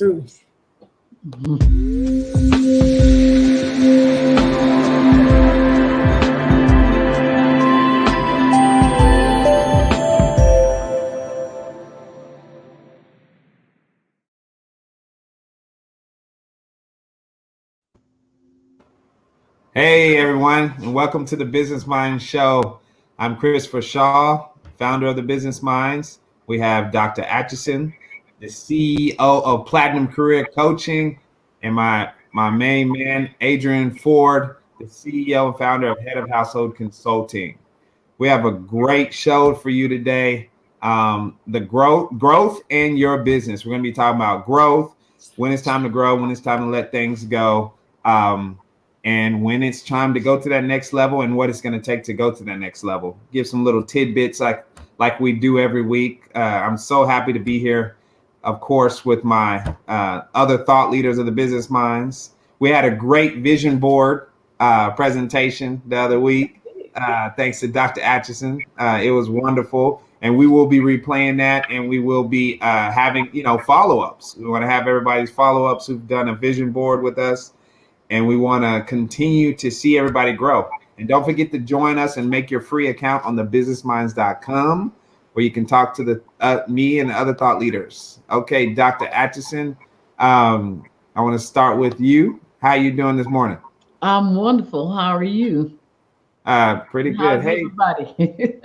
Too. Hey everyone, and welcome to the Business Minds Show. I'm Christopher Shaw, founder of the Business Minds. We have Dr. Atchison, the CEO of Platinum Career Coaching, and my main man, Adrian Ford, the CEO and founder of Head of Household Consulting. We have a great show for you today. The growth in your business. We're going to be talking about growth, when it's time to grow, when it's time to let things go. And when it's time to go to that next level and what it's going to take to go to that next level. Give some little tidbits like we do every week. I'm so happy to be here, of course, with my other thought leaders of the Business Minds. We had a great vision board presentation the other week, thanks to Dr. Atchison. It was wonderful. And we will be replaying that, and we will be having, follow-ups. We want to have everybody's follow-ups who've done a vision board with us. And we want to continue to see everybody grow. And don't forget to join us and make your free account on thebusinessminds.com, where you can talk to me and the other thought leaders. Okay, Dr. Atchison, I want to start with you. How are you doing this morning? I'm wonderful. How are you? Pretty good. How's everybody?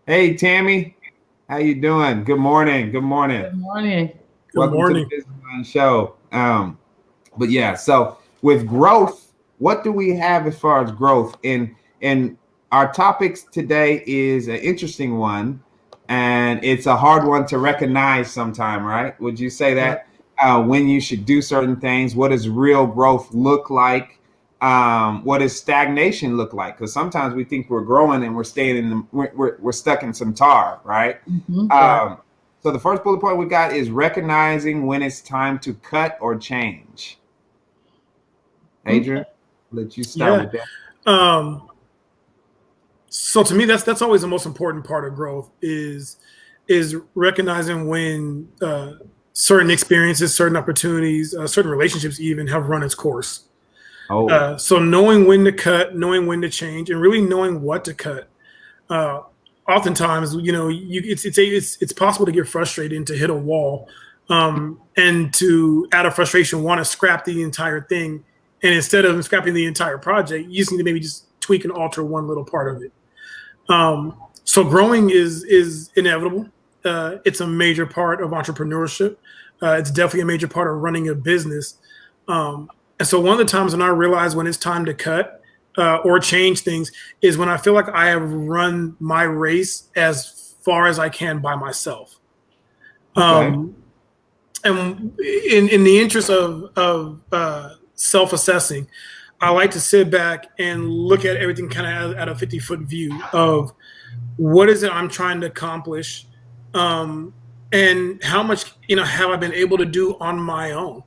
Hey, Tammy, how you doing? Good morning. Good morning. Good morning. Welcome to the Business Minds Show. But yeah, so with growth, what do we have as far as growth? And our topics today is an interesting one, and it's a hard one to recognize sometime, right? Would you say that when you should do certain things? What does real growth look like? What does stagnation look like? Because sometimes we think we're growing and we're staying we're stuck in some tar, right? Mm-hmm. So the first bullet point we got is recognizing when it's time to cut or change. Adrian, let you start with that. So to me, that's always the most important part of growth is recognizing when certain experiences, certain opportunities, certain relationships even have run its course. So knowing when to cut, knowing when to change, and really knowing what to cut. Oftentimes, it's possible to get frustrated and to hit a wall, and to, out of frustration, want to scrap the entire thing. And instead of scrapping the entire project, you just need to maybe just tweak and alter one little part of it. So growing is inevitable. It's a major part of entrepreneurship. It's definitely a major part of running a business. And so one of the times when I realize when it's time to cut or change things is when I feel like I have run my race as far as I can by myself. Okay. And in the interest of self-assessing, I like to sit back and look at everything kind of at a 50-foot view of what is it I'm trying to accomplish, and how much have I been able to do on my own.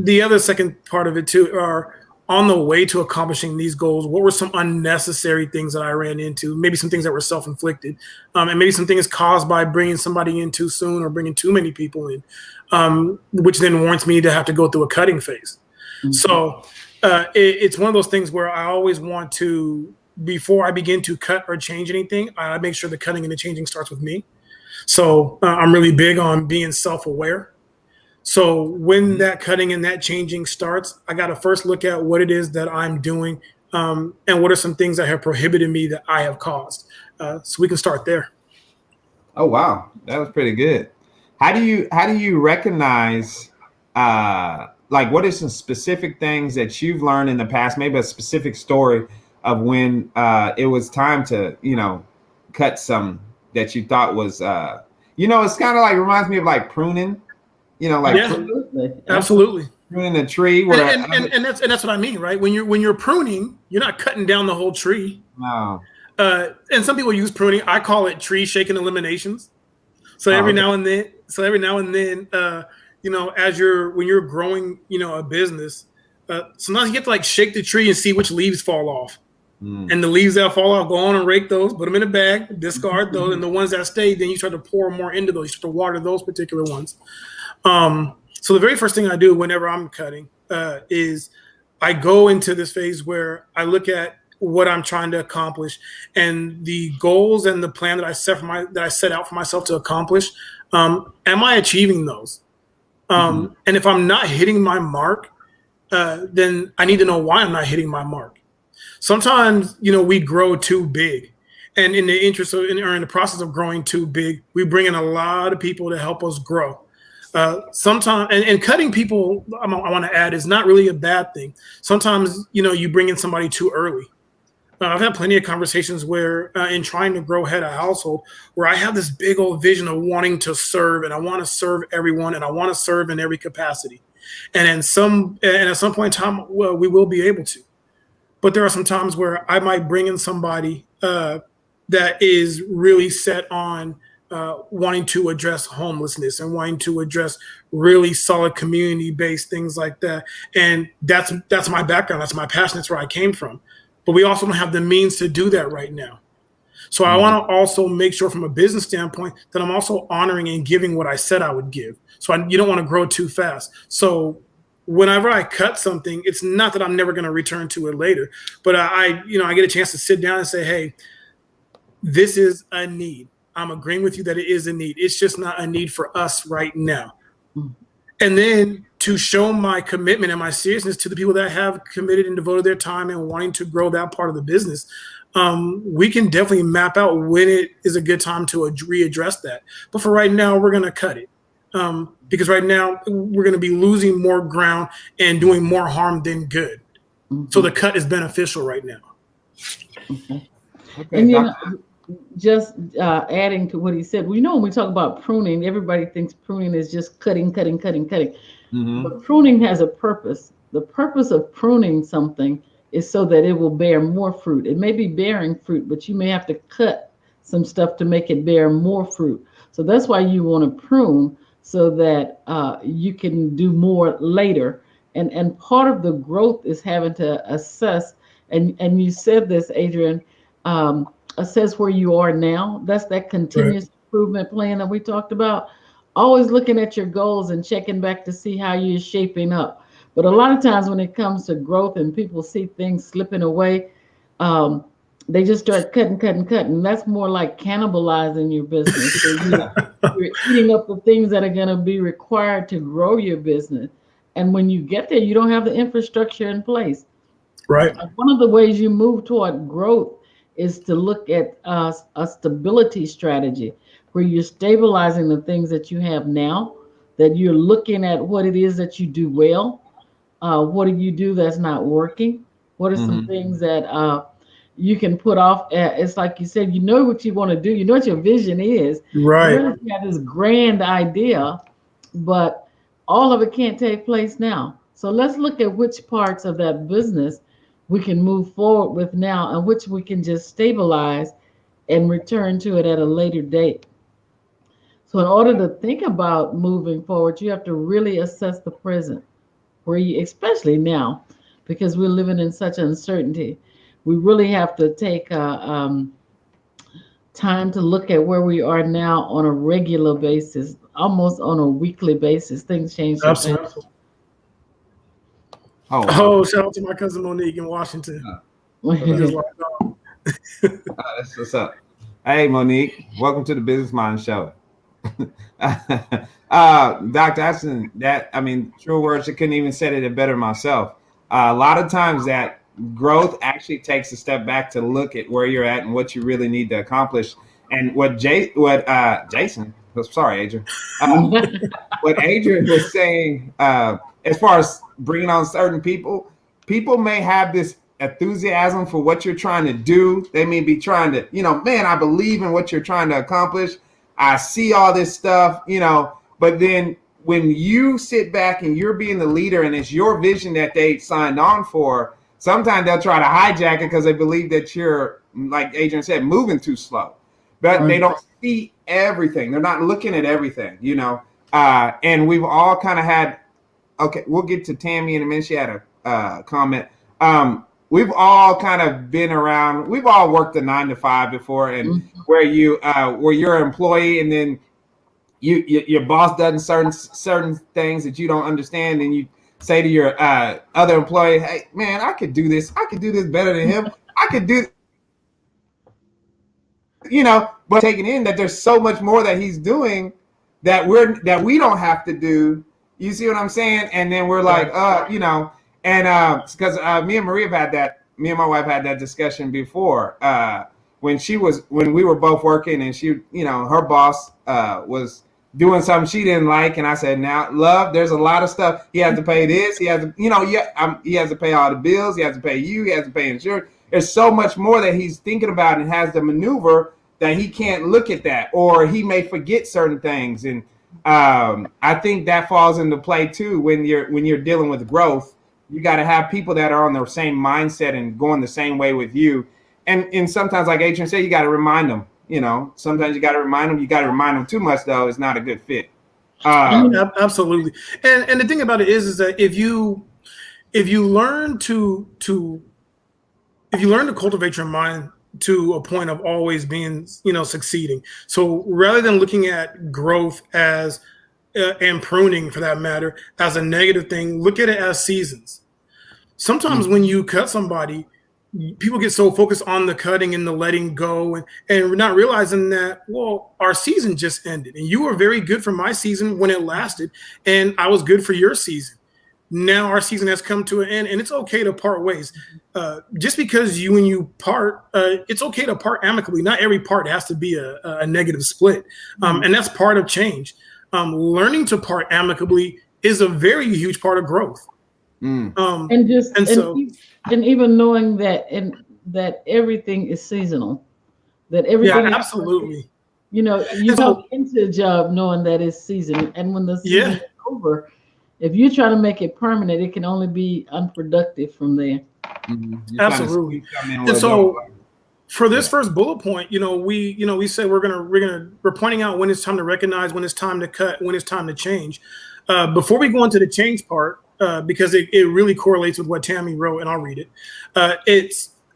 The other second part of it too are on the way to accomplishing these goals. What were some unnecessary things that I ran into? Maybe some things that were self-inflicted, and maybe some things caused by bringing somebody in too soon or bringing too many people in, which then warrants me to have to go through a cutting phase. Mm-hmm. So it's one of those things where I always want to, before I begin to cut or change anything, I make sure the cutting and the changing starts with me. So I'm really big on being self-aware. So when that cutting and that changing starts, I got to first look at what it is that I'm doing, and what are some things that have prohibited me that I have caused. So we can start there. Oh, wow. That was pretty good. How do you recognize, what are some specific things that you've learned in the past, maybe a specific story of when it was time to, cut some that you thought was, it's kind of like, reminds me of like pruning, absolutely. Pruning a tree. And that's what I mean, right? When you're pruning, you're not cutting down the whole tree. No. And some people use pruning. I call it tree shaking eliminations. So every now and then, when you're growing, a business, sometimes you get to like shake the tree and see which leaves fall off. And the leaves that fall off, go on and rake those, put them in a bag, discard those, and the ones that stay, then you start to pour more into those. You start to water those particular ones. So the very first thing I do whenever I'm cutting is I go into this phase where I look at what I'm trying to accomplish and the goals and the plan that I set out for myself to accomplish. Am I achieving those? And if I'm not hitting my mark, then I need to know why I'm not hitting my mark. Sometimes, we grow too big. And in the interest of, or in the process of growing too big, we bring in a lot of people to help us grow. Sometimes, and cutting people, I want to add, is not really a bad thing. Sometimes, you bring in somebody too early. I've had plenty of conversations where, in trying to grow head of household, where I have this big old vision of wanting to serve, and I want to serve everyone, and I want to serve in every capacity. And at some point in time, well, we will be able to. But there are some times where I might bring in somebody that is really set on wanting to address homelessness and wanting to address really solid community-based things like that. And that's my background. That's my passion. That's where I came from. But we also don't have the means to do that right now. So I want to also make sure from a business standpoint that I'm also honoring and giving what I said I would give. So you don't want to grow too fast. So whenever I cut something, it's not that I'm never going to return to it later, but I get a chance to sit down and say, hey, this is a need. I'm agreeing with you that it is a need. It's just not a need for us right now. And then to show my commitment and my seriousness to the people that have committed and devoted their time and wanting to grow that part of the business, we can definitely map out when it is a good time to readdress that. But for right now, we're going to cut it. Because right now we're going to be losing more ground and doing more harm than good. So the cut is beneficial right now. Okay, and just adding to what he said, when we talk about pruning, everybody thinks pruning is just cutting. But pruning has a purpose. The purpose of pruning something is so that it will bear more fruit. It may be bearing fruit, but you may have to cut some stuff to make it bear more fruit. So that's why you want to prune, so that you can do more later. And part of the growth is having to assess, and you said this, Adrian, assess where you are now. That's that continuous improvement plan that we talked about. Always looking at your goals and checking back to see how you're shaping up. But a lot of times when it comes to growth and people see things slipping away, they just start cutting. That's more like cannibalizing your business. So you're eating up the things that are going to be required to grow your business. And when you get there, you don't have the infrastructure in place. Right. One of the ways you move toward growth is to look at a stability strategy where you're stabilizing the things that you have now, that you're looking at what it is that you do well. What do you do that's not working? What are some things that you can put off? It's like you said, you know what you want to do. You know what your vision is. Right. You have this grand idea, but all of it can't take place now. So let's look at which parts of that business we can move forward with now and which we can just stabilize and return to it at a later date. So in order to think about moving forward, you have to really assess the present, where you, especially now, because we're living in such uncertainty. We really have to take time to look at where we are now on a regular basis, almost on a weekly basis. Things change so fast. Absolutely. Oh, shout out to my cousin Monique in Washington. That's what's up. Hey, Monique, welcome to the Business Mind Show. Dr. Ashton, true words, I couldn't even say it better myself. A lot of times that growth actually takes a step back to look at where you're at and what you really need to accomplish. And what Jason, sorry, Adrian, what Adrian was saying, as far as bringing on certain people may have this enthusiasm for what you're trying to do. They may be trying to, man, I believe in what you're trying to accomplish. I see all this stuff, but then when you sit back and you're being the leader and it's your vision that they signed on for, sometimes they'll try to hijack it because they believe that you're, like Adrian said, moving too slow. But they don't see everything. They're not looking at everything, and we've all kind of had, okay, we'll get to Tammy in a minute. She had a comment. We've all kind of been around. We've all worked a 9 to 5 before, and where you're an employee, and then your boss does certain things that you don't understand, and you say to your other employee, "Hey, man, I could do this. I could do this better than him. I could do." But taking in that there's so much more that he's doing that we don't have to do. You see what I'm saying? And then we're like, and because me and Maria me and my wife had that discussion before when we were both working, and she, her boss was doing something she didn't like, and I said, "Now, love, there's a lot of stuff. He has to pay this. He has to, he has to pay all the bills. He has to pay you. He has to pay insurance. There's so much more that he's thinking about and has to maneuver that he can't look at that, or he may forget certain things." And I think that falls into play too when you're dealing with growth. You got to have people that are on the same mindset and going the same way with you. And sometimes, like Adrian said, you got to remind them. Sometimes you got to remind them. You got to remind them too much, though. It's not a good fit. Absolutely. And the thing about it is that if you learn to cultivate your mind to a point of always being, succeeding. So rather than looking at growth as and pruning, for that matter, as a negative thing, look at it as seasons. Sometimes when you cut somebody, people get so focused on the cutting and the letting go, and we're not realizing that, well, our season just ended, and you were very good for my season when it lasted, and I was good for your season. Now our season has come to an end, and it's okay to part ways. Just because when you part, it's okay to part amicably. Not every part has to be a negative split, and that's part of change. Learning to part amicably is a very huge part of growth. And even knowing that everything is seasonal, that everything. Yeah, absolutely. You go into a job knowing that it's seasonal, and when the season is over, if you try to make it permanent, it can only be unproductive from there. Absolutely. And so for this first bullet point, we said we're pointing out when it's time to recognize, when it's time to cut, when it's time to change. Before we go into the change part, because it really correlates with what Tammy wrote, and I'll read it.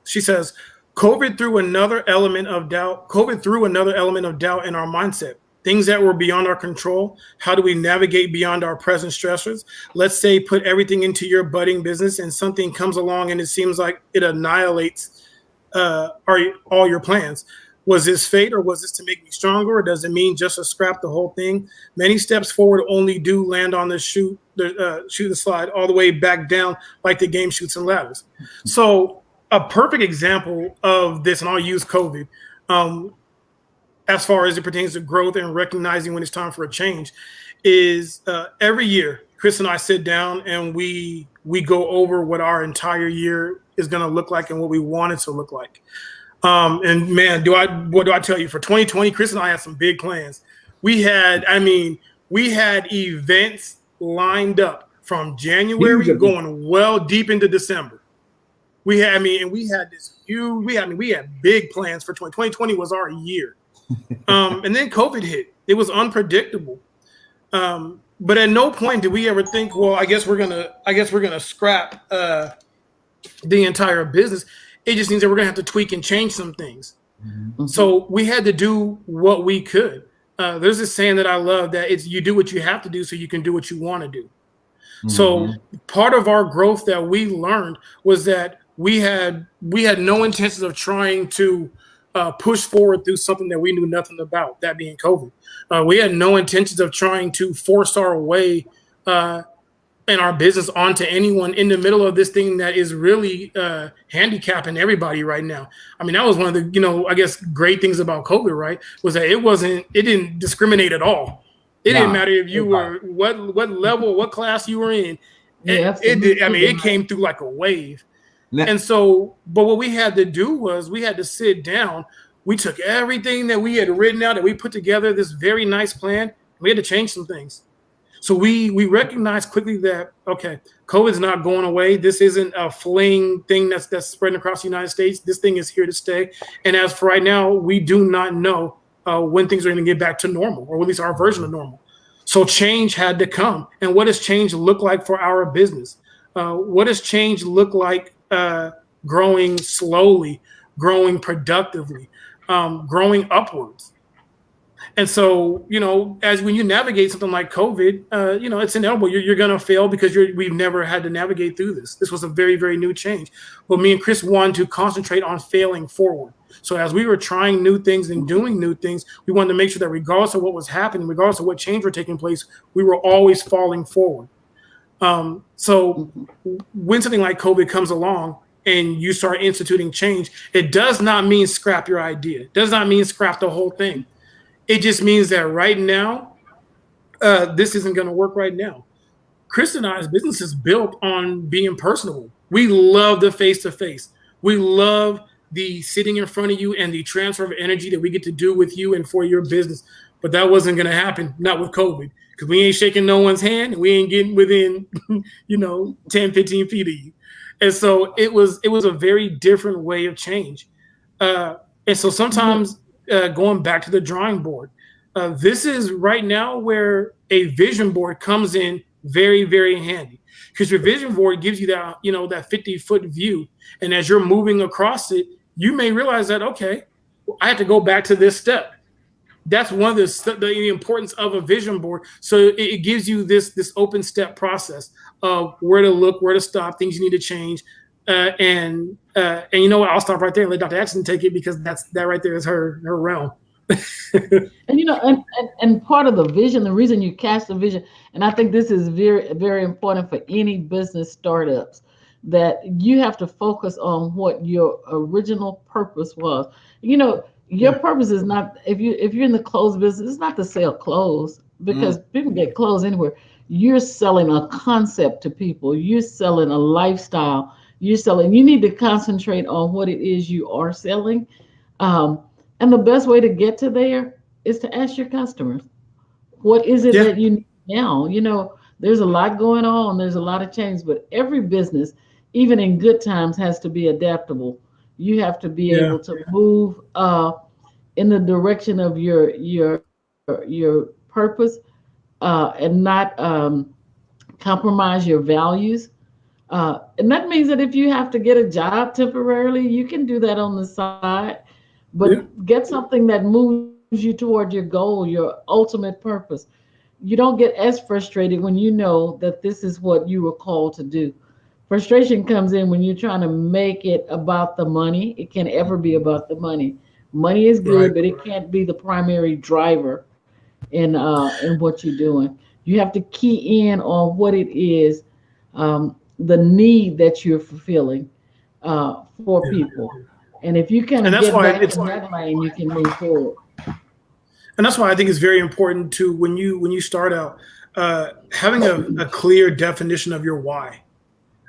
She says, COVID threw another element of doubt in our mindset. Things that were beyond our control. How do we navigate beyond our present stressors? Let's say put everything into your budding business, and something comes along and it seems like it annihilates all your plans. Was this fate, or was this to make me stronger, or does it mean just to scrap the whole thing? Many steps forward only do land on the shoot the slide all the way back down, like the game Chutes and Ladders. So a perfect example of this, and I'll use COVID, as far as it pertains to growth and recognizing when it's time for a change, is every year Chris and I sit down and we go over what our entire year is going to look like and what we want it to look like. And man, what do I tell you? For 2020, Chris and I had some big plans. We had events lined up from January going well deep into December. We had big plans for 2020. 2020 was our year. And then COVID hit. It was unpredictable. But at no point did we ever think, well, I guess we're gonna scrap the entire business. It just means that we're gonna have to tweak and change some things. Mm-hmm. So we had to do what we could. There's this saying that I love, that it's you do what you have to do so you can do what you want to do. Mm-hmm. So part of our growth that we learned was that we had no intentions of trying to push forward through something that we knew nothing about, that being COVID. We had no intentions of trying to force our way in our business onto anyone in the middle of this thing that is really handicapping everybody right now. I mean, that was one of the, I guess, great things about COVID, right? Was that it didn't discriminate at all. It didn't matter if you were what level, what class you were in. It came through like a wave. And so, but what we had to do was we had to sit down. We took everything that we had written out, that we put together this very nice plan. We had to change some things. So we recognized quickly that, okay, COVID's not going away. This isn't a fleeing thing that's spreading across the United States. This thing is here to stay. And as for right now, we do not know when things are going to get back to normal, or at least our version of normal. So change had to come. And what does change look like for our business? What does change look like? Growing slowly, growing productively, growing upwards. And so, as when you navigate something like COVID, it's inevitable. You're going to fail because we've never had to navigate through this. This was a very, very new change. But me and Chris wanted to concentrate on failing forward. So as we were trying new things and doing new things, we wanted to make sure that regardless of what was happening, regardless of what change were taking place, we were always falling forward. So when something like COVID comes along and you start instituting change, it does not mean scrap your idea. It does not mean scrap the whole thing. It just means that right now, this isn't going to work right now. Chris and I's business is built on being personable. We love the face-to-face. We love the sitting in front of you and the transfer of energy that we get to do with you and for your business. But that wasn't going to happen, not with COVID, because we ain't shaking no one's hand. And we ain't getting within, 10, 15 feet of you. And so it was a very different way of change. And so sometimes going back to the drawing board, this is right now where a vision board comes in very, very handy, because your vision board gives you that, that 50-foot view. And as you're moving across it, you may realize that, okay, I have to go back to this step. That's one of the importance of a vision board. So it gives you this open step process of where to look, where to stop, things you need to change. And you know what? I'll stop right there and let Dr. Atchison take it, because that right there is her realm. And part of the vision, the reason you cast the vision, and I think this is very, very important for any business startups, that you have to focus on what your original purpose was. Your purpose is not, if you're in the clothes business, it's not to sell clothes, because people get clothes anywhere. You're selling a concept to people. You're selling a lifestyle. You need to concentrate on what it is you are selling. And the best way to get to there is to ask your customers, what is it that you need now? There's a lot going on. There's a lot of change, but every business, even in good times, has to be adaptable. You have to be able to move in the direction of your purpose, and not compromise your values. And that means that if you have to get a job temporarily, you can do that on the side, but get something that moves you toward your goal, your ultimate purpose. You don't get as frustrated when you know that this is what you were called to do. Frustration comes in when you're trying to make it about the money. It can't ever be about the money. Money is good, but it can't be the primary driver in what you're doing. You have to key in on what it is, the need that you're fulfilling for people. And if you can get back in that lane, you can move forward. And that's why I think it's very important to, when you start out, having a clear definition of your why.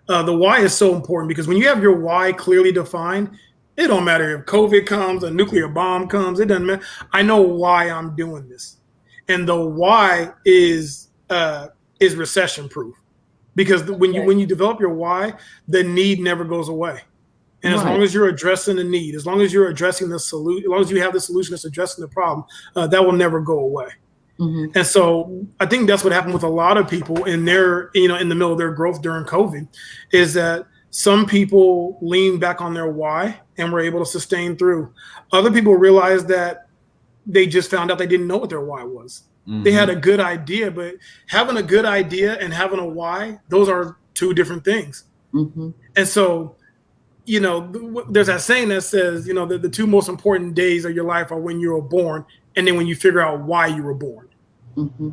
The why is so important, because when you have your why clearly defined, it don't matter if COVID comes, a nuclear bomb comes, it doesn't matter. I know why I'm doing this. And the why is recession proof, because when you develop your why, the need never goes away. And as long as you're addressing the need, as long as you're addressing the solution, as long as you have the solution that's addressing the problem, that will never go away. Mm-hmm. And so I think that's what happened with a lot of people in their, in the middle of their growth during COVID, is that some people leaned back on their why and were able to sustain through. Other people realized that they just found out they didn't know what their why was. Mm-hmm. They had a good idea, but having a good idea and having a why, those are two different things. Mm-hmm. And so, there's that saying that says, the two most important days of your life are when you were born, and then when you figure out why you were born. Mm-hmm.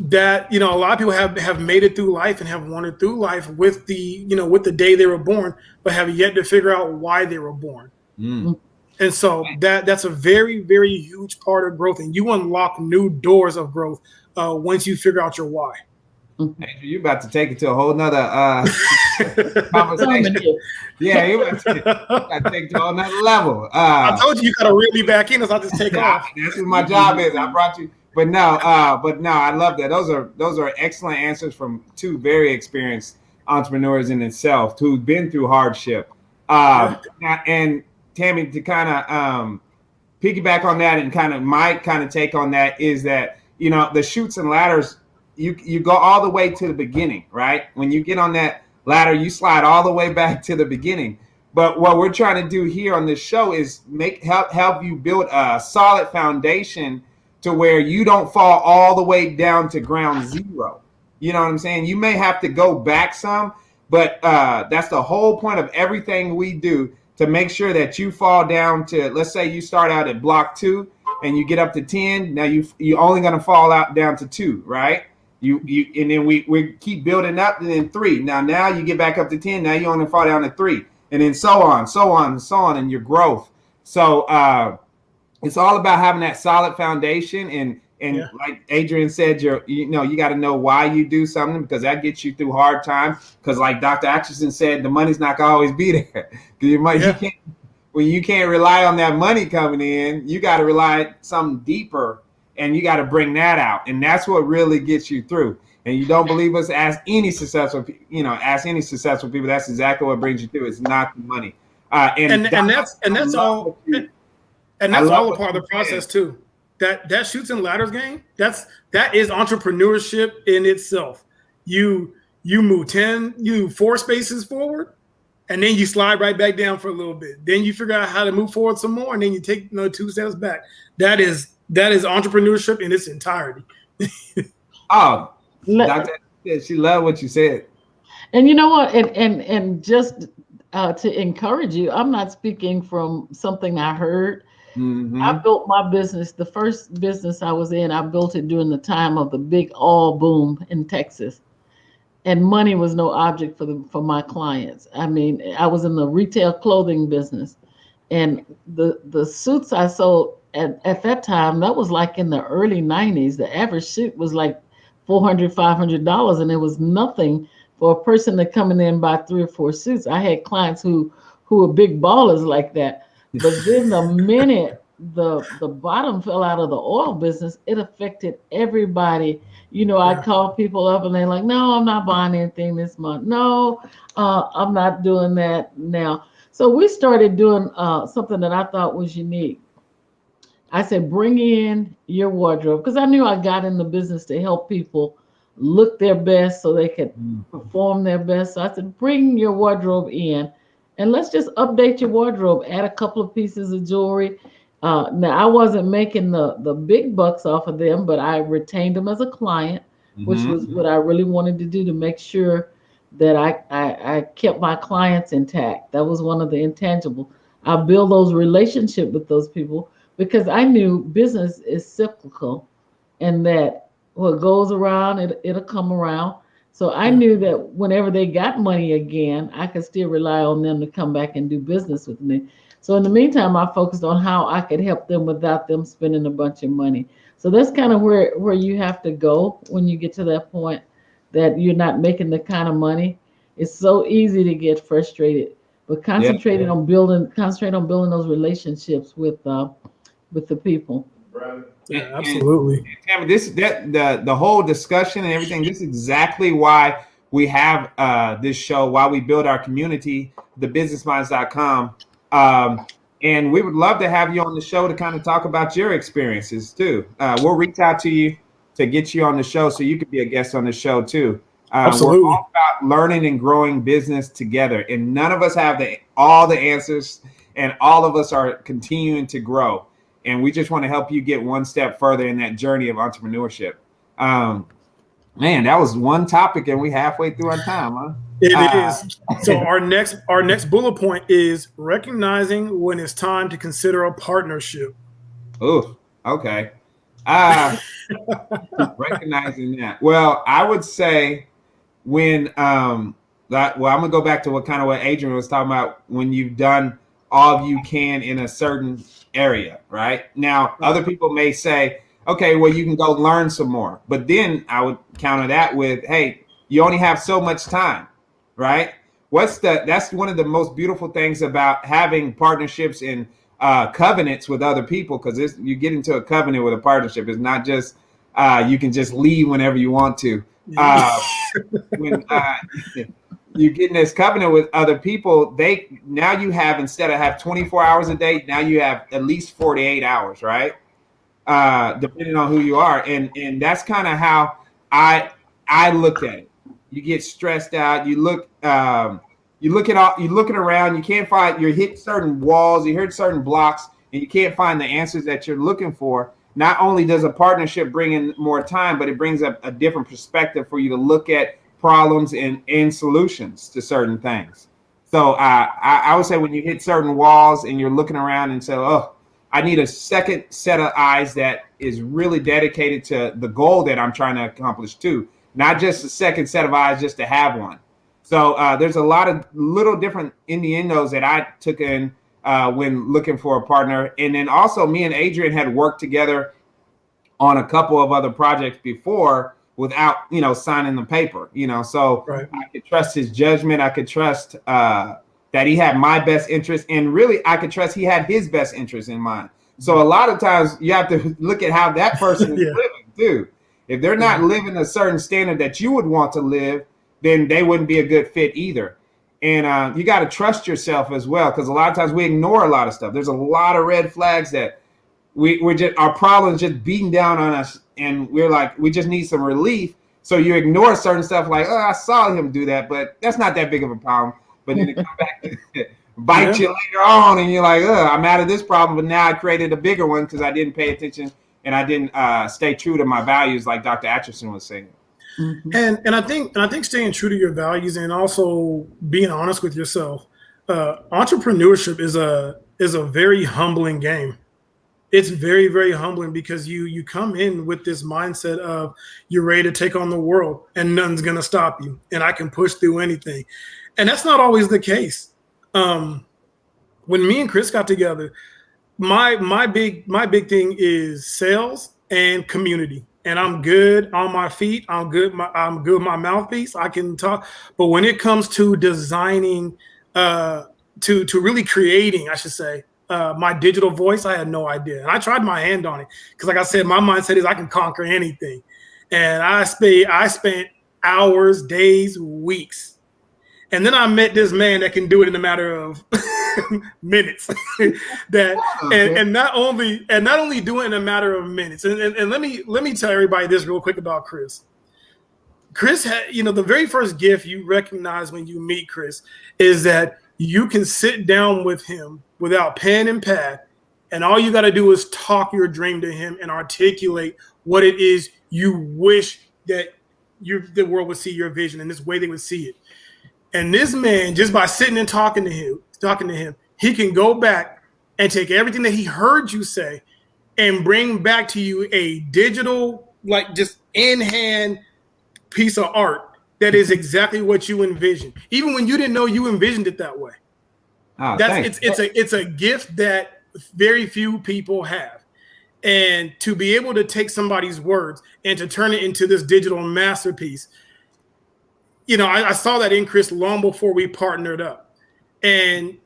That, a lot of people have made it through life and have wandered through life with the day they were born, but have yet to figure out why they were born. Mm-hmm. And so that's a very, very huge part of growth. And you unlock new doors of growth once you figure out your why. Mm-hmm. Andrew, you're about to take it to a whole nother conversation. Yeah, you're about to take it to a whole nother level. I told you got to reel me back in, as I just take off. That's what my job is. I brought you. But no, I love that. Those are excellent answers from two very experienced entrepreneurs in itself, who've been through hardship. And Tammy, to kind of piggyback on that, and my take on that is that, the chutes and ladders, you go all the way to the beginning, right? When you get on that ladder, you slide all the way back to the beginning. But what we're trying to do here on this show is help you build a solid foundation to where you don't fall all the way down to ground zero. You know what I'm saying? You may have to go back some, but that's the whole point of everything we do, to make sure that you fall down to, let's say you start out at block 2 and you get up to 10. Now you're only going to fall out down to 2, right? You and then we keep building up, and then 3. Now you get back up to 10. Now you only fall down to 3, and then so on in your growth. So it's all about having that solid foundation, and like Adrian said, you got to know why you do something, because that gets you through hard times. Because like Dr. Atchison said, the money's not gonna always be there. When you can't rely on that money coming in, you got to rely something deeper, and you got to bring that out, and that's what really gets you through. And you don't believe us? Ask any successful people. That's exactly what brings you through. It's not the money. And that's all. And that's all a part of the process too. That shoots and ladders game, that is entrepreneurship in itself. You move 4 spaces forward, and then you slide right back down for a little bit. Then you figure out how to move forward some more, and then you take 2 steps back. That is entrepreneurship in its entirety. Oh, Dr. She loved what you said. And you know what? And just to encourage you, I'm not speaking from something I heard. Mm-hmm. I built my business. The first business I was in, I built it during the time of the big oil boom in Texas, and money was no object for my clients. I mean, I was in the retail clothing business, and the suits I sold at that time, that was like in the early 90s. The average suit was like $400, $500, and it was nothing for a person to come in there and buy 3 or 4 suits. I had clients who were big ballers like that. But then the minute the bottom fell out of the oil business, it affected everybody. I call people up and they're like, no, I'm not buying anything this month. No, I'm not doing that now. So we started doing something that I thought was unique. I said, bring in your wardrobe, because I knew I got in the business to help people look their best so they could perform their best. So I said, bring your wardrobe in. And let's just update your wardrobe, add a couple of pieces of jewelry. Now, I wasn't making the big bucks off of them, but I retained them as a client, which was what I really wanted to do, to make sure that I kept my clients intact. That was one of the intangibles. I built those relationships with those people, because I knew business is cyclical, and that what goes around, it'll come around. So I knew that whenever they got money again, I could still rely on them to come back and do business with me. So in the meantime, I focused on how I could help them without them spending a bunch of money. So that's kind of where you have to go when you get to that point that you're not making the kind of money. It's so easy to get frustrated, but concentrate on building those relationships with the people. Yeah, absolutely. Tammy, the whole discussion and everything, this is exactly why we have this show, why we build our community, thebusinessminds.com. And we would love to have you on the show to kind of talk about your experiences too. We'll reach out to you to get you on the show so you could be a guest on the show too. Absolutely. We're all about learning and growing business together, and none of us have all the answers, and all of us are continuing to grow. And we just want to help you get one step further in that journey of entrepreneurship. Man, that was one topic, and we halfway through our time, huh? It is. So our next bullet point is recognizing when it's time to consider a partnership. Oh, okay. Recognizing that. Well, I would say when I'm gonna go back to what Adrian was talking about, when you've done all you can in a certain area, right? Now, other people may say, okay, well, you can go learn some more. But then I would counter that with, hey, you only have so much time, right? That's one of the most beautiful things about having partnerships and covenants with other people, because you get into a covenant with a partnership. It's not just you can just leave whenever you want to. When you get in this covenant with other people, now you have, instead of have 24 hours a day, now you have at least 48 hours, right? Depending on who you are. And that's kind of how I looked at it. You get stressed out, you're looking around, you can't find, you hit certain walls, you hit certain blocks, and you can't find the answers that you're looking for. not only does a partnership bring in more time, but it brings up a different perspective for you to look at problems and solutions to certain things. So I would say when you hit certain walls and you're looking around and say, oh, I need a second set of eyes that is really dedicated to the goal that I'm trying to accomplish too, not just a second set of eyes just to have one. So there's a lot of little different innuendos that I took in when looking for a partner. And then also me and Adrian had worked together on a couple of other projects before without, signing the paper, so Right. I could trust his judgment. I could trust that he had my best interest, and really I could trust he had his best interest in mind. So a lot of times you have to look at how that person is living too. If they're not living a certain standard that you would want to live, then they wouldn't be a good fit either. And you got to trust yourself as well, because a lot of times we ignore a lot of stuff. There's a lot of red flags that we're just, our problems just beating down on us, and we're like, we just need some relief. So you ignore certain stuff like, oh, I saw him do that, but that's not that big of a problem. But then it comes back to bite you later on, and you're like, oh, I'm out of this problem, but now I created a bigger one because I didn't pay attention and I didn't stay true to my values, like Dr. Atchison was saying. Mm-hmm. And I think staying true to your values and also being honest with yourself. Entrepreneurship is a very humbling game. It's very, very humbling because you come in with this mindset of you're ready to take on the world and nothing's going to stop you and I can push through anything. And that's not always the case. When me and Chris got together, my big thing is sales and community. And I'm good on my feet. I'm good with my mouthpiece. I can talk. But when it comes to designing, to really creating, I should say, my digital voice, I had no idea. And I tried my hand on it because, like I said, my mindset is I can conquer anything. And I spent hours, days, weeks. And then I met this man that can do it in a matter of minutes. and not only do it in a matter of minutes. And let me tell everybody this real quick about Chris. Chris had, the very first gift you recognize when you meet Chris is that you can sit down with him without pen and pad, and all you got to do is talk your dream to him and articulate what it is you wish that the world would see your vision and this way they would see it. And this man, just by sitting and talking to him, he can go back and take everything that he heard you say and bring back to you a digital, like just in hand piece of art that is exactly what you envisioned, even when you didn't know you envisioned it that way. It's a gift that very few people have. And to be able to take somebody's words and to turn it into this digital masterpiece, I saw that in Chris long before we partnered up. And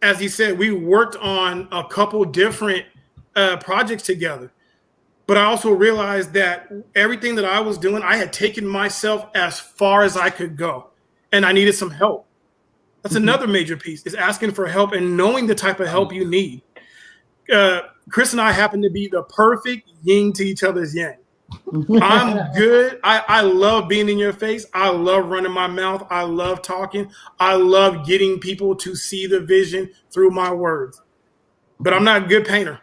as he said, we worked on a couple different projects together. But I also realized that everything that I was doing, I had taken myself as far as I could go. And I needed some help. That's another major piece, is asking for help and knowing the type of help you need. Chris and I happen to be the perfect yin to each other's yang. I'm good. I love being in your face. I love running my mouth. I love talking. I love getting people to see the vision through my words. But I'm not a good painter.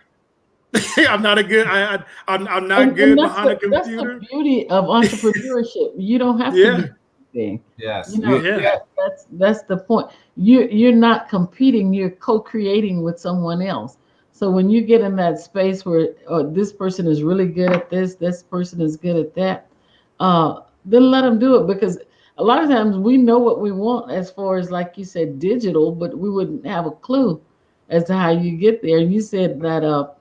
I'm not a good. I'm not good behind a computer. That's the beauty of entrepreneurship. You don't have to do anything. Yes. That's the point. You're not competing. You're co-creating with someone else. So when you get in that space where this person is really good at this person is good at that, then let them do it, because a lot of times we know what we want as far as, like you said, digital, but we wouldn't have a clue as to how you get there. And you said that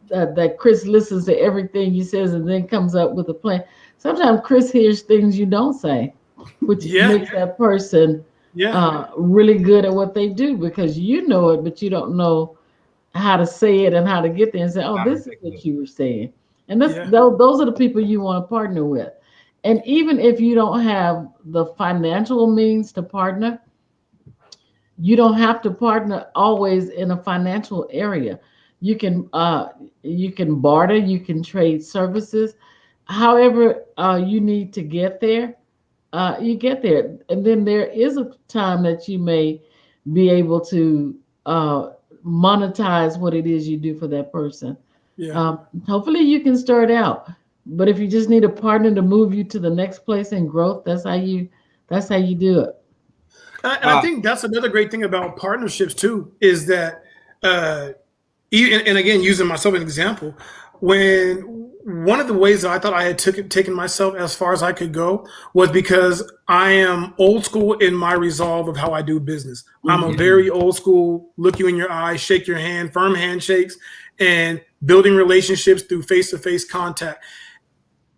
that Chris listens to everything you says and then comes up with a plan. Sometimes Chris hears things you don't say, which makes that person really good at what they do, because you know it, but you don't know how to say it and how to get there and say, oh, this is what you were saying. And those are the people you want to partner with. And even if you don't have the financial means to partner, you don't have to partner always in a financial area. You can barter, you can trade services. However you need to get there, you get there. And then there is a time that you may be able to monetize what it is you do for that person. Yeah. Hopefully you can start out, but if you just need a partner to move you to the next place in growth, that's how you do it. And I think that's another great thing about partnerships too, is that uh, and again, using myself as an example, when one of the ways that I thought I had taken myself as far as I could go was because I am old school in my resolve of how I do business. I'm a very old school, look you in your eye, shake your hand, firm handshakes, and building relationships through face-to-face contact.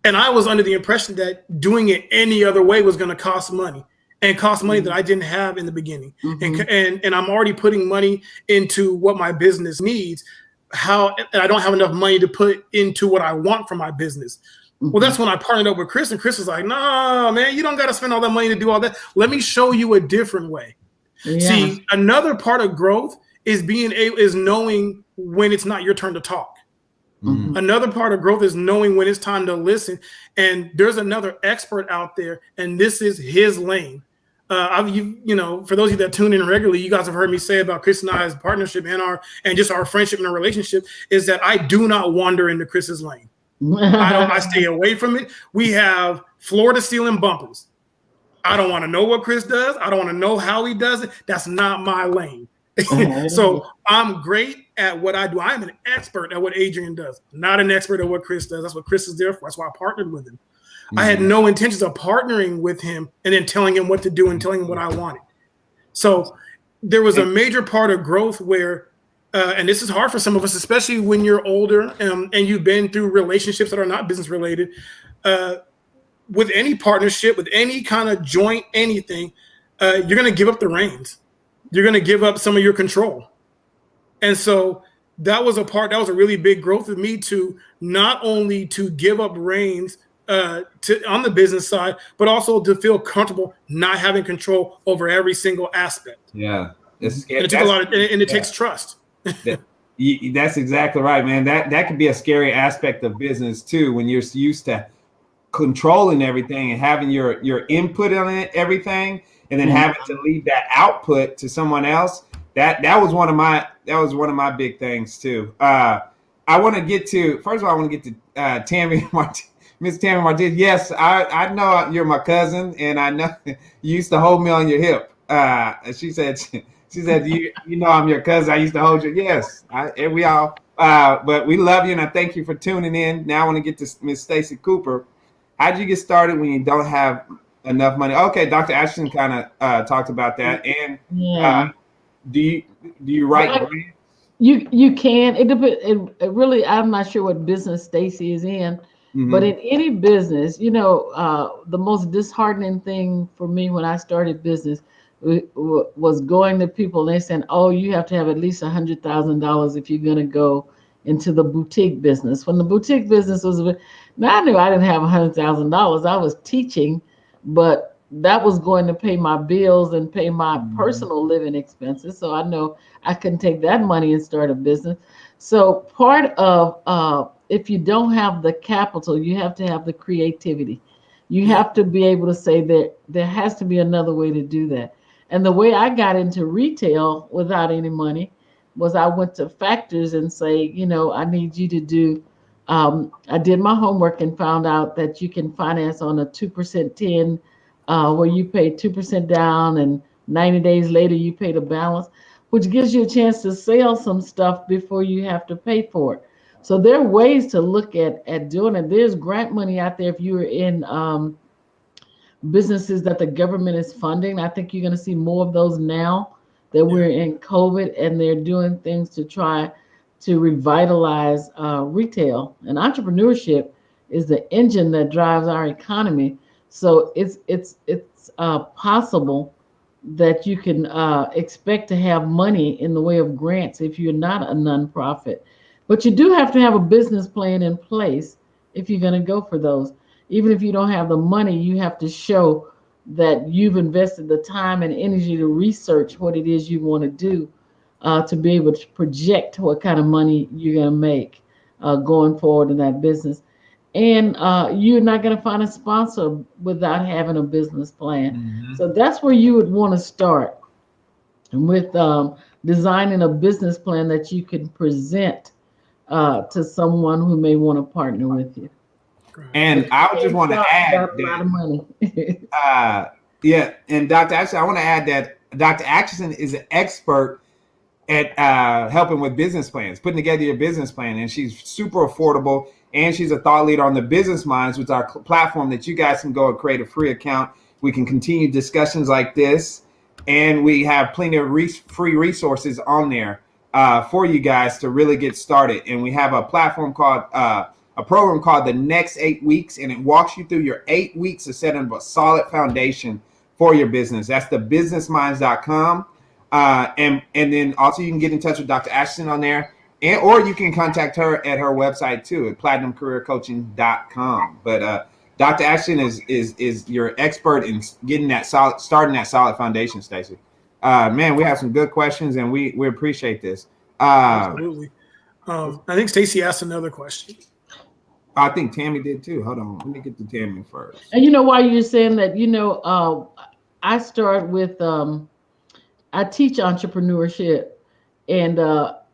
And I was under the impression that doing it any other way was going to cost money and cost money that I didn't have in the beginning. And I'm already putting money into what my business needs. And I don't have enough money to put into what I want for my business. Well, that's when I partnered up with Chris, and Chris was like, "No, man, you don't got to spend all that money to do all that. Let me show you a different way." Yeah. See, another part of growth is knowing when it's not your turn to talk. Another part of growth is knowing when it's time to listen. And there's another expert out there, and this is his lane. For those of you that tune in regularly, you guys have heard me say about Chris and I's partnership and just our friendship and our relationship is that I do not wander into Chris's lane. I stay away from it. We have floor to ceiling bumpers. I don't want to know what Chris does. I don't want to know how he does it. That's not my lane. So I'm great at what I do. I'm an expert at what Adrian does, not an expert at what Chris does. That's what Chris is there for. That's why I partnered with him. I had no intentions of partnering with him and then telling him what to do and telling him what I wanted. So there was a major part of growth where, and this is hard for some of us, especially when you're older and you've been through relationships that are not business related. With any partnership, with any kind of joint anything, you're going to give up the reins. You're going to give up some of your control. And so that was a really big growth of me to not only to give up reins on the business side, but also to feel comfortable not having control over every single aspect. Yeah. And it took a lot and it takes trust. That's exactly right, man. That could be a scary aspect of business too, when you're used to controlling everything and having your input on it, everything, and then having to leave that output to someone else. That was one of my big things too. I want to get to Tammy Miss Tammy Martinez. Yes, I know you're my cousin, and I know you used to hold me on your hip. She said you know I'm your cousin. I used to hold you. Yes, and we all. But we love you, and I thank you for tuning in. Now I want to get to Miss Stacy Cooper. How did you get started when you don't have enough money? Okay, Dr. Ashton kind of talked about that. And do you write grants? You can. It really. I'm not sure what business Stacy is in, but in any business, the most disheartening thing for me when I started business was going to people and they saying, "Oh, you have to have at least $100,000 if you're going to go into the boutique business." When the boutique business was, now I knew I didn't have $100,000. I was teaching, but that was going to pay my bills and pay my personal living expenses. So I know I couldn't take that money and start a business. So part of if you don't have the capital, you have to have the creativity. You have to be able to say that there has to be another way to do that. And the way I got into retail without any money was I went to factors and say, I need you to do, I did my homework and found out that you can finance on a 2% 10, where you pay 2% down and 90 days later you pay the balance, which gives you a chance to sell some stuff before you have to pay for it. So there are ways to look at doing it. There's grant money out there if you're in businesses that the government is funding. I think you're going to see more of those now that we're in COVID, and they're doing things to try to revitalize retail. And entrepreneurship is the engine that drives our economy. So it's possible that you can expect to have money in the way of grants if you're not a nonprofit. But you do have to have a business plan in place if you're going to go for those. Even if you don't have the money, you have to show that you've invested the time and energy to research what it is you want to do, to be able to project what kind of money you're going to make going forward in that business. And you're not going to find a sponsor without having a business plan. So that's where you would want to start with designing a business plan that you can present to someone who may want to partner with you. And I just want to add a lot of money. Yeah, and Dr. Atchison, I want to add that Dr. Atchison is an expert at helping with business plans, putting together your business plan, and she's super affordable, and she's a thought leader on the Business Minds, which is our platform that you guys can go and create a free account. We can continue discussions like this, and we have plenty of free resources on there for you guys to really get started. And we have a platform called a program called the Next 8 Weeks, and it walks you through your 8 weeks of setting up a solid foundation for your business. That's the businessminds.com. And then also you can get in touch with Dr. Ashton on there, or you can contact her at her website too at platinumcareercoaching.com. But Dr. Ashton is your expert in getting that starting that solid foundation, Stacey. Man, we have some good questions, and we appreciate this. Absolutely. I think Stacey asked another question. I think Tammy did too. Hold on, let me get to Tammy first. And while you're saying that, I start with I teach entrepreneurship, and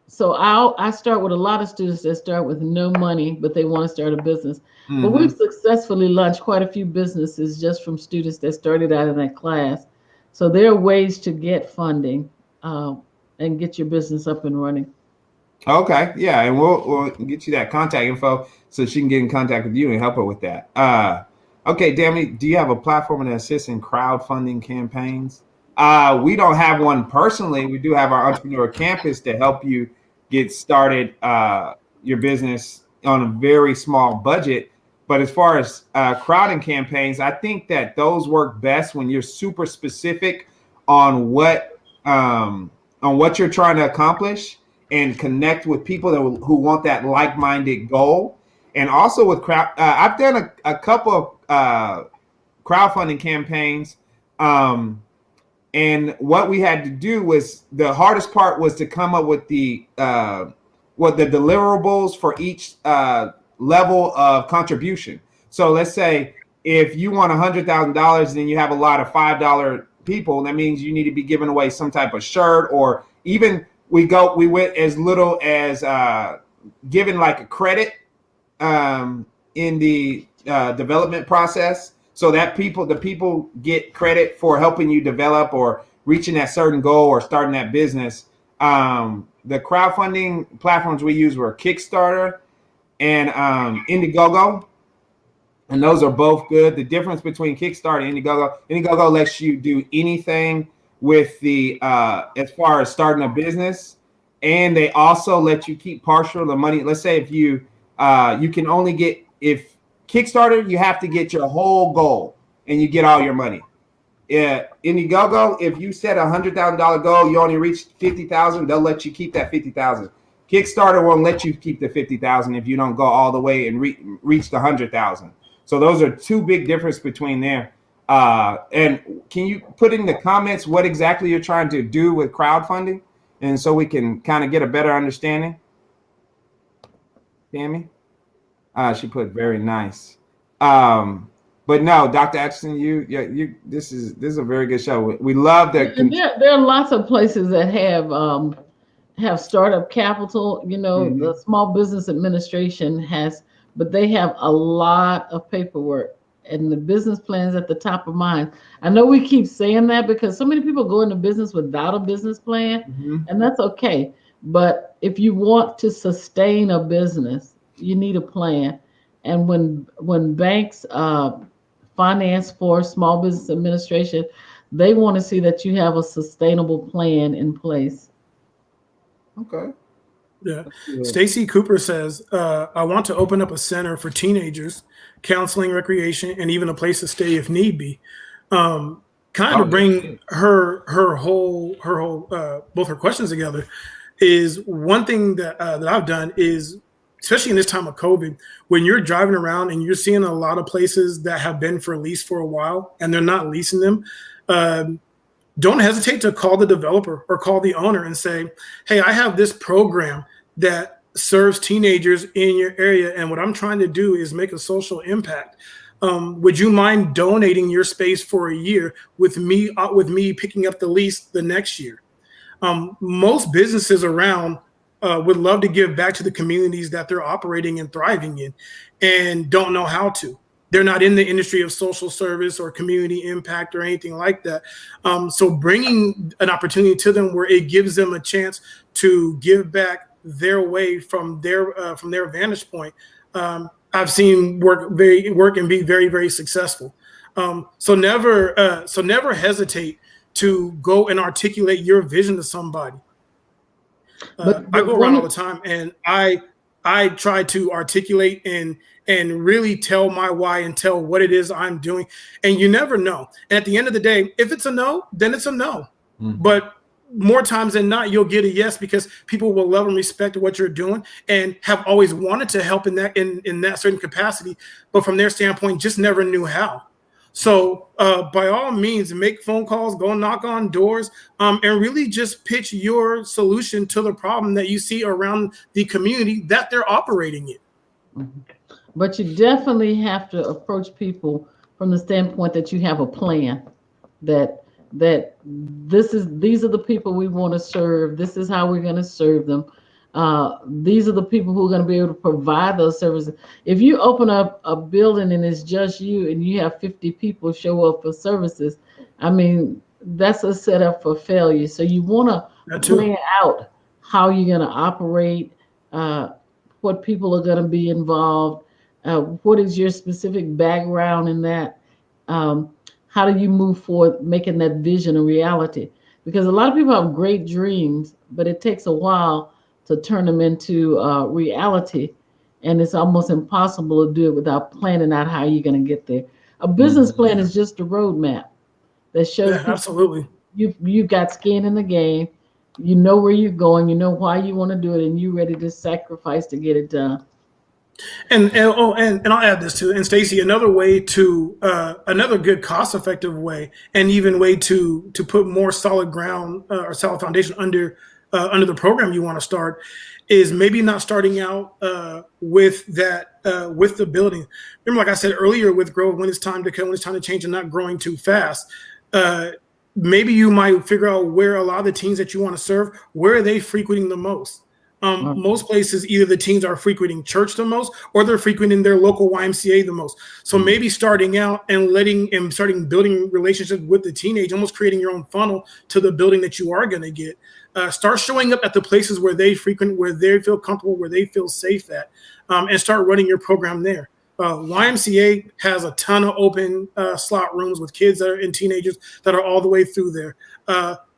so I start with a lot of students that start with no money, but they want to start a business. Mm-hmm. But we've successfully launched quite a few businesses just from students that started out in that class. So there are ways to get funding and get your business up and running. Okay, yeah, and we'll get you that contact info so she can get in contact with you and help her with that. Okay, Dammy, do you have a platform that assists in crowdfunding campaigns? We don't have one personally. We do have our Entrepreneur Campus to help you get started your business on a very small budget. But as far as crowding campaigns, I think that those work best when you're super specific on what you're trying to accomplish and connect with people who want that like-minded goal. And also with I've done a couple of crowdfunding campaigns. And what we had to do was the hardest part was to come up with the deliverables for each level of contribution. So let's say if you want $100,000 and then you have a lot of $5 people, that means you need to be giving away some type of shirt, or even we went as little as giving like a credit in the development process, so that the people get credit for helping you develop or reaching that certain goal or starting that business. The crowdfunding platforms we use were Kickstarter and Indiegogo, and those are both good. The difference between Kickstarter and Indiegogo lets you do anything with the as far as starting a business, and they also let you keep partial of the money. Let's say if you can only get, if Kickstarter, you have to get your whole goal and you get all your money. Indiegogo, if you set $100,000 goal, you only reach 50,000, they'll let you keep that 50,000. Kickstarter won't let you keep the 50,000 if you don't go all the way and reach the 100,000. So those are two big differences between there. And can you put in the comments what exactly you're trying to do with crowdfunding, and so we can kind of get a better understanding? Tammy? She put very nice. But no, Dr. Atchison, you this is a very good show. We love that. And there are lots of places that have startup capital. Mm-hmm. The Small Business Administration has, but they have a lot of paperwork, and the business plan's at the top of mind. I know we keep saying that because so many people go into business without a business plan, mm-hmm. and that's okay. But if you want to sustain a business, you need a plan. And when banks finance for Small Business Administration, they want to see that you have a sustainable plan in place. Okay. Yeah. Stacy Cooper says, I want to open up a center for teenagers, counseling, recreation, and even a place to stay if need be. Kind of bring her whole both her questions together is one thing that I've done is, especially in this time of COVID, when you're driving around and you're seeing a lot of places that have been for lease for a while and they're not leasing them, don't hesitate to call the developer or call the owner and say, hey, I have this program that serves teenagers in your area, and what I'm trying to do is make a social impact. Would you mind donating your space for a year with me picking up the lease the next year? Most businesses around would love to give back to the communities that they're operating and thriving in, and don't know how to. They're not in the industry of social service or community impact or anything like that. So bringing an opportunity to them where it gives them a chance to give back their way from their vantage point, I've seen work and be very, very successful. So never hesitate to go and articulate your vision to somebody. I go around all the time, and I try to articulate and really tell my why and tell what it is I'm doing. And you never know. And at the end of the day, if it's a no, then it's a no. Mm-hmm. But more times than not, you'll get a yes, because people will love and respect what you're doing and have always wanted to help in that certain capacity. But from their standpoint, just never knew how. So by all means, make phone calls, go knock on doors, and really just pitch your solution to the problem that you see around the community that they're operating in. Mm-hmm. But you definitely have to approach people from the standpoint that you have a plan, that these are the people we want to serve. This is how we're going to serve them. These are the people who are going to be able to provide those services. If you open up a building and it's just you and you have 50 people show up for services, I mean, that's a setup for failure. So you want to plan out how you're going to operate, what people are going to be involved, what is your specific background in that, how do you move forward making that vision a reality? Because a lot of people have great dreams, but it takes a while to turn them into reality. And it's almost impossible to do it without planning out how you're going to get there. A business plan is just a roadmap that shows absolutely you've got skin in the game. You know where you're going. You know why you want to do it, and you're ready to sacrifice to get it done. And I'll add this too. And Stacey, another way to another good cost-effective way, and even way to put more solid ground or solid foundation under the program you want to start, is maybe not starting out with the building. Remember, like I said earlier, with growth, when it's time to cut, when it's time to change, and not growing too fast. Maybe you might figure out where a lot of the teens that you want to serve, where are they frequenting the most? Most places, either the teens are frequenting church the most, or they're frequenting their local YMCA the most. So maybe starting out and starting building relationships with the teenage, almost creating your own funnel to the building that you are going to get. Start showing up at the places where they frequent, where they feel comfortable, where they feel safe at, and start running your program there. YMCA has a ton of open slot rooms with kids that are and teenagers that are all the way through there.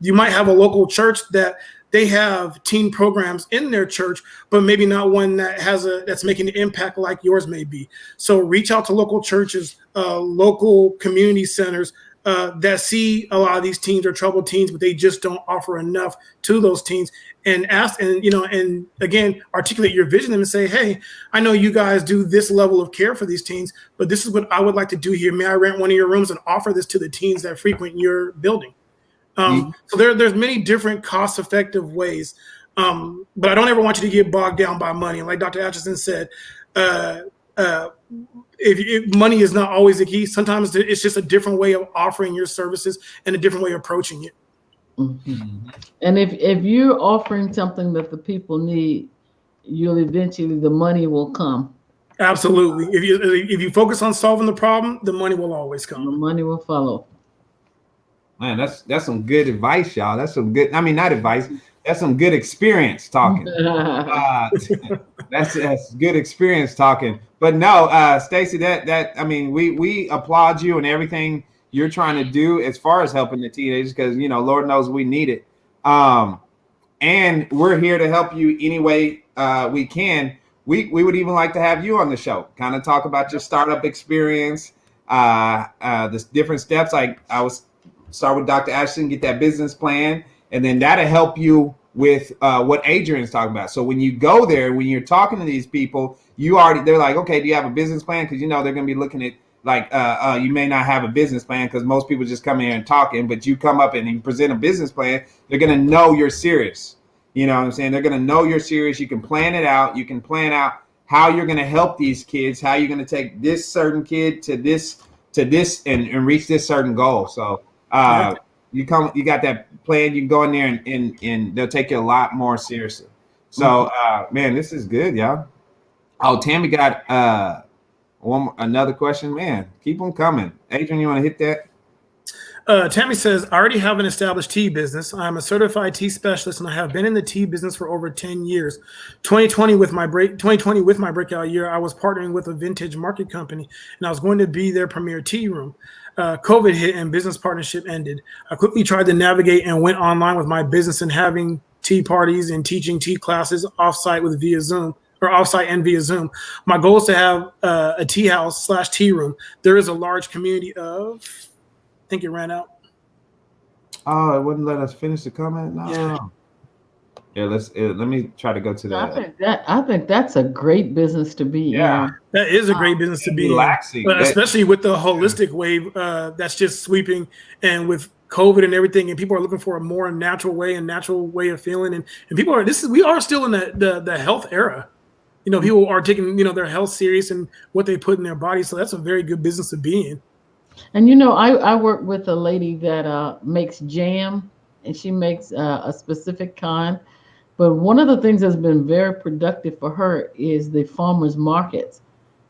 You might have a local church that they have teen programs in their church, but maybe not one that that's making an impact like yours may be. So reach out to local churches, local community centers that see a lot of these teens or troubled teens, but they just don't offer enough to those teens, and ask, and again, articulate your vision and say, hey, I know you guys do this level of care for these teens, but this is what I would like to do here. May I rent one of your rooms and offer this to the teens that frequent your building? So there's many different cost-effective ways, but I don't ever want you to get bogged down by money. And like Dr. Atchison said, if money is not always the key, sometimes it's just a different way of offering your services and a different way of approaching it. Mm-hmm. And if you're offering something that the people need, the money will come. Absolutely. If you focus on solving the problem, the money will always come. The money will follow. Man, that's some good advice, y'all. That's some good, not advice. That's some good experience talking. That's good experience talking. But no, Stacey, we applaud you and everything you're trying to do as far as helping the teenagers, because Lord knows we need it. And we're here to help you any way we can. We would even like to have you on the show, kind of talk about your startup experience, the different steps. Start with Dr. Ashton, get that business plan, and then that'll help you with what Adrian's talking about. So when you go there, when you're talking to these people, they're like, okay, do you have a business plan? Because they're going to be looking at you may not have a business plan, because most people just come in and talking, but you come up and you present a business plan, they're going to know you're serious. You know what I'm saying? They're going to know you're serious. You can plan it out. You can plan out how you're going to help these kids, how you're going to take this certain kid to this and reach this certain goal. So you got that plan, you can go in there and they'll take you a lot more seriously. So, man, this is good, y'all. Oh, Tammy got another question. Man, keep them coming. Adrian, you want to hit that? Tammy says, I already have an established tea business. I'm a certified tea specialist, and I have been in the tea business for over 10 years. 2020 with my breakout year, I was partnering with a vintage market company, and I was going to be their premier tea room. COVID hit and business partnership ended. I quickly tried to navigate and went online with my business and having tea parties and teaching tea classes offsite and via Zoom. My goal is to have a tea house / tea room. There is a large community of, I think it ran out. Oh, it wouldn't let us finish the comment? No. Yeah, let me try to go to that. I think that's a great business to be in. That is a great business to be relaxing. But especially with the holistic wave that's just sweeping, and with COVID and everything, and people are looking for a more natural way of feeling, and people are we are still in the health era. You know, people are taking their health serious and what they put in their body, so that's a very good business to be in. And I work with a lady that makes jam, and she makes a specific kind. But one of the things that's been very productive for her is the farmers markets.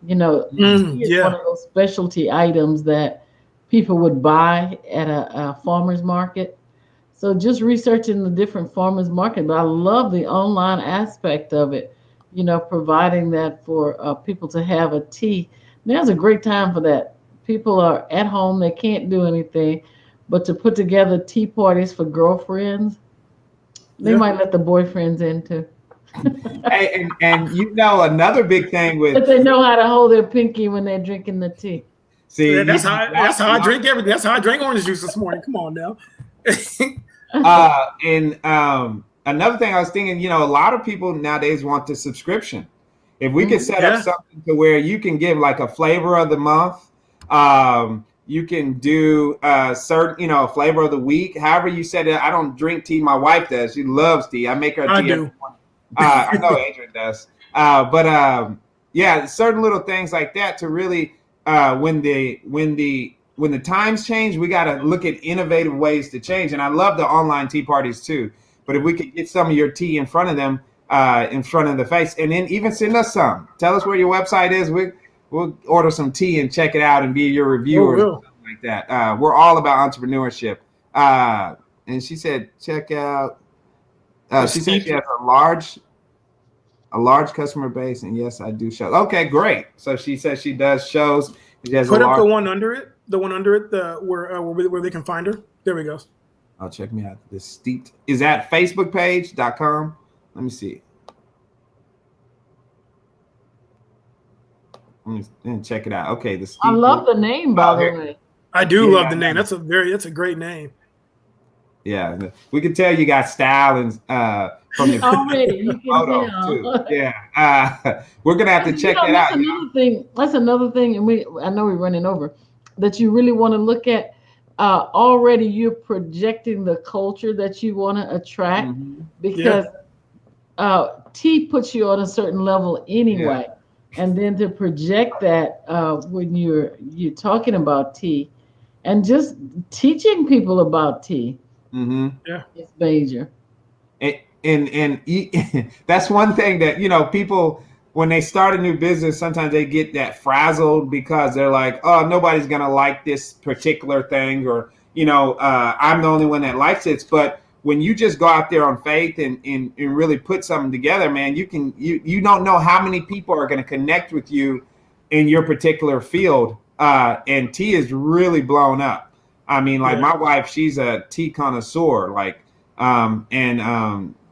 Tea is one of those specialty items that people would buy at a farmers market. So just researching the different farmers market. But I love the online aspect of it, providing that for people to have a tea. Now's a great time for that. People are at home, they can't do anything, but to put together tea parties for girlfriends, they might let the boyfriends in too. Hey, and another big thing with, but they know how to hold their pinky when they're drinking the tea. See, that's how I drink everything. That's how I drank orange juice this morning. Come on now. And another thing I was thinking, a lot of people nowadays want the subscription. If we could set up something to where you can give like a flavor of the month. You can do certain, a flavor of the week. However you said it. I don't drink tea. My wife does. She loves tea. I make her tea. I do. I know Adrian does. But certain little things like that to really when the times change, we got to look at innovative ways to change. And I love the online tea parties too. But if we could get some of your tea in front of them, in front of the face, and then even send us some. Tell us where your website is. We'll order some tea and check it out and be your reviewers or something like that. We're all about entrepreneurship. And she said, check out. She said she has a large customer base, and yes, I do shows. Okay, great. So she says she does shows. She has Put up the one under it. Where they can find her. There we go. Oh, check me out. This Steeped is at facebookpage.com. Let me see. And check it out. Okay, I love the name, by the way. I do love the name. That's a great name. Yeah, we can tell you got style and from your already. You can photo tell. Too. Yeah, we're gonna have to check that out. That's another thing, and I know we're running over. That you really want to look at. Already, you're projecting the culture that you want to attract because tea puts you on a certain level anyway. Yeah. And then to project that when you're talking about tea, and just teaching people about tea, it's major. And that's one thing that people when they start a new business, sometimes they get that frazzled because they're like, oh, nobody's gonna like this particular thing, or I'm the only one that likes it. But when you just go out there on faith and really put something together, man, you don't know how many people are going to connect with you in your particular field. And tea is really blown up. I mean, like my wife, she's a tea connoisseur. Like,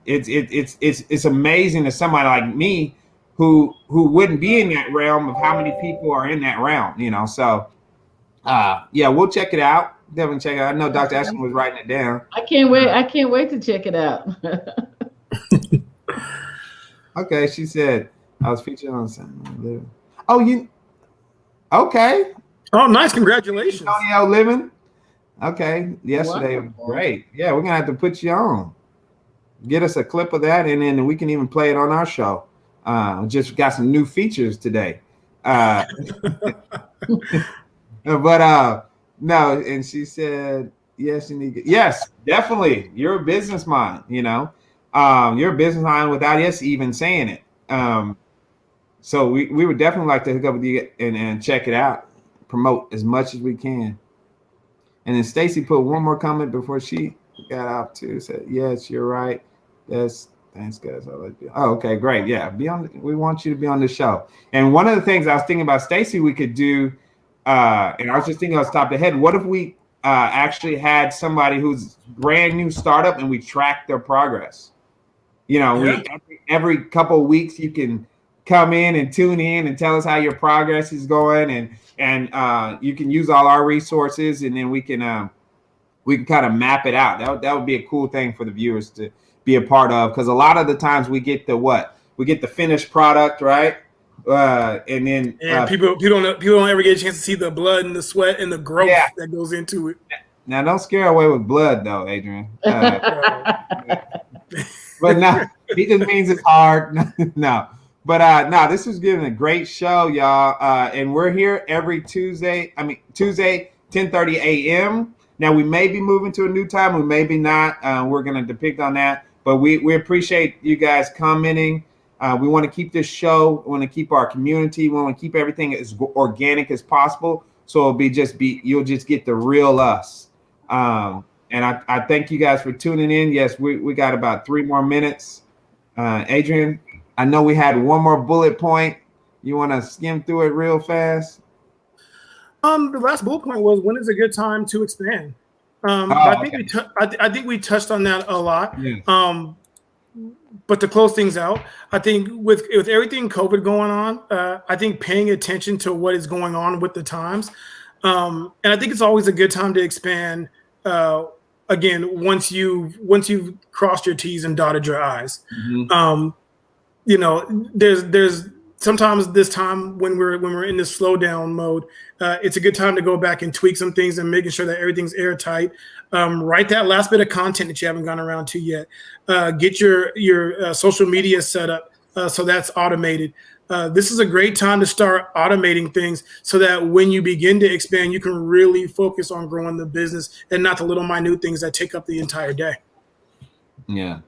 it's amazing to somebody like me who wouldn't be in that realm of how many people are in that realm. So we'll check it out. Definitely check it out. I know Dr. Ashton was writing it down. I can't wait to check it out. Okay, she said I was featured on Sunday. Oh, okay. Oh, nice. Congratulations. Antonio Living. Okay. Yesterday was great. Yeah, we're gonna have to put you on. Get us a clip of that, and then we can even play it on our show. Just got some new features today. But no, and she said, yes, you need. Yes, definitely. You're a business mind, your business line without us even saying it. So we would definitely like to hook up with you and check it out, promote as much as we can. And then Stacy put one more comment before she got off too. Said, "Yes, you're right. Thanks, guys. Oh, okay, great. Yeah, we want you to be on the show." And one of the things I was thinking about, Stacy, we could do, and I was just thinking, I was top of the head. What if we actually had somebody who's brand new startup and we track their progress? You know, every couple of weeks you can come in and tune in and tell us how your progress is going, and you can use all our resources, and then we can kind of map it out. That would be a cool thing for the viewers to be a part of, because a lot of the times we get the finished product, right? And then people don't ever get a chance to see the blood and the sweat and the growth that goes into it. Now, don't scare away with blood, though, Adrian. But no, he just means it's hard. No. But no, this is getting a great show, y'all. And we're here every Tuesday, 10:30 a.m. Now, we may be moving to a new time. We may be not. We're going to depict on that. But we appreciate you guys commenting. We want to keep this show. We want to keep our community. We want to keep everything as organic as possible. So you'll just get the real us. And I thank you guys for tuning in. Yes, we got about 3 more minutes. Adrian, I know we had one more bullet point. You want to skim through it real fast? The last bullet point was, when is a good time to expand? I think we touched on that a lot. Yeah. But to close things out, I think with everything COVID going on, I think paying attention to what is going on with the times, and I think it's always a good time to expand. Again, once you've crossed your T's and dotted your I's. Mm-hmm. There's sometimes this time when we're in this slowdown mode, it's a good time to go back and tweak some things and making sure that everything's airtight. Write that last bit of content that you haven't gone around to yet. Get your social media set up so that's automated. This is a great time to start automating things so that when you begin to expand, you can really focus on growing the business and not the little minute things that take up the entire day. Yeah.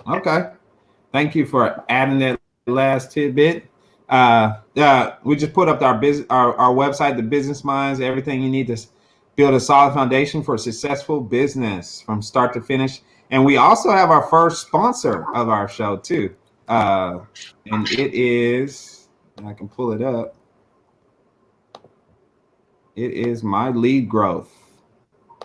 Okay. Thank you for adding that last tidbit. We just put up our website, The Business Minds, everything you need to build a solid foundation for a successful business from start to finish. And we also have our first sponsor of our show too. And it is, I can pull it up. It is My Lead Growth.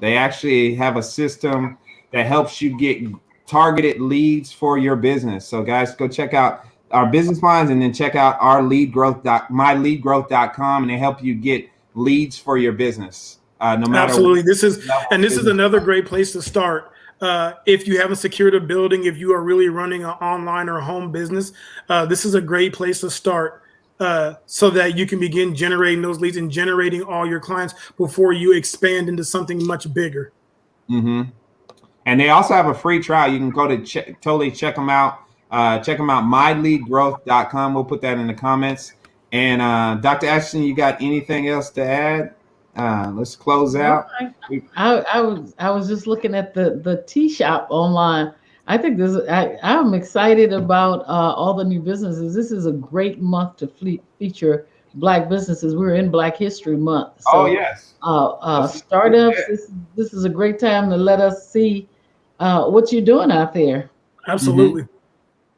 They actually have a system that helps you get targeted leads for your business. So guys, go check out our Business Minds and then check out our myleadgrowth.com, and they help you get leads for your business. No matter absolutely. This is another great place to start. If you haven't secured a building, if you are really running an online or home business, this is a great place to start so that you can begin generating those leads and generating all your clients before you expand into something much bigger. Mm-hmm. And they also have a free trial. You can go to totally check them out. Check them out, myleadgrowth.com. We'll put that in the comments. And Dr. Ashton, you got anything else to add? Let's close out. I was just looking at the tea shop online. I think I'm excited about all the new businesses. This is a great month to feature Black businesses. We're in Black History Month. So, yes. Startups. This is a great time to let us see what you're doing out there. Absolutely. Mm-hmm.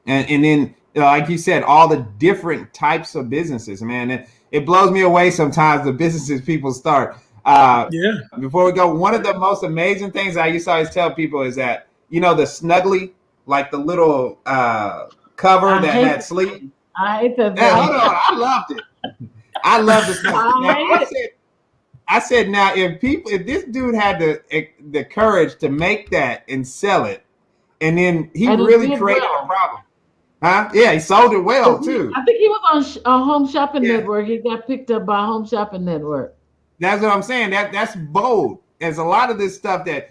And then, like you said, all the different types of businesses, man. It blows me away sometimes, the businesses people start. Before we go, one of the most amazing things I used to always tell people is that, the Snuggly, like the little cover that had sleep. I hate that. Hold on, I loved it. I love the Snuggly. I said, now if this dude had the courage to make that and sell it, and then he really created a problem. Huh? Yeah, he sold it well too. I think he was on Home Shopping Network. He got picked up by Home Shopping Network. That's what I'm saying. That's bold. There's a lot of this stuff that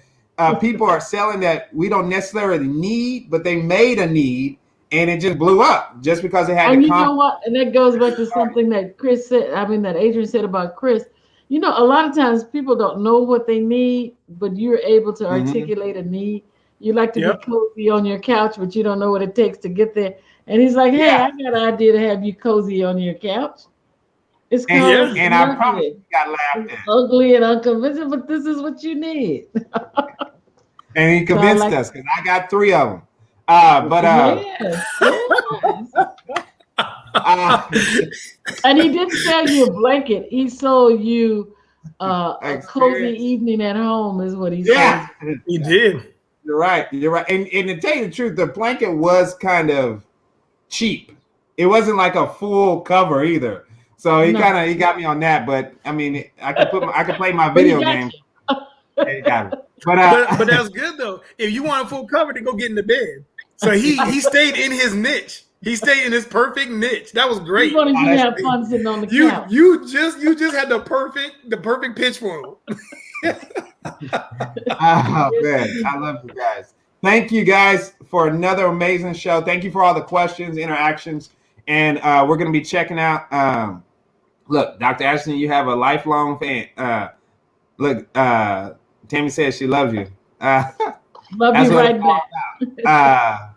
people are selling that we don't necessarily need, but they made a need, and it just blew up just because it had. And you know what? And that goes back to something that Chris said. That Adrian said about Chris. A lot of times people don't know what they need, but you're able to articulate a need. You like to be Yep. cozy on your couch, but you don't know what it takes to get there. And he's like, hey, Yeah. I got an idea to have you cozy on your couch. It's And, called and I promise you got laughed It's at. ugly and unconvincing, but this is what you need. And he convinced us because I got 3 of them. Yes. And he didn't sell you a blanket. He sold you a cozy evening at home, is what he said. He did. You're right. You're right. And to tell you the truth, the blanket was kind of cheap. It wasn't like a full cover either. So he got me on that. But I mean, I could play my video game. Yeah, he got me. But that's good though. If you want a full cover, then go get in the bed. So he stayed in his niche. He stayed in his perfect nich. That was great. He wanted you to have fun sitting on the couch. You just had the perfect pitch for him. Oh man, I love you guys. Thank you guys for another amazing show. Thank you for all the questions, interactions, and we're gonna be checking out. Look, Dr. Ashton, you have a lifelong fan. Look, Tammy says she loves you. Love you right back.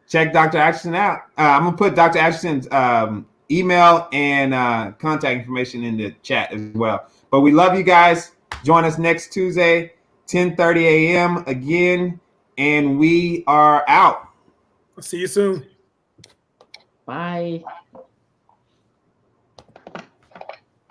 Check Dr. Ashton out. I'm gonna put Dr. Ashton's email and contact information in the chat as well. But we love you guys. Join us next Tuesday, 10:30 a.m. again, and we are out. I'll see you soon. Bye.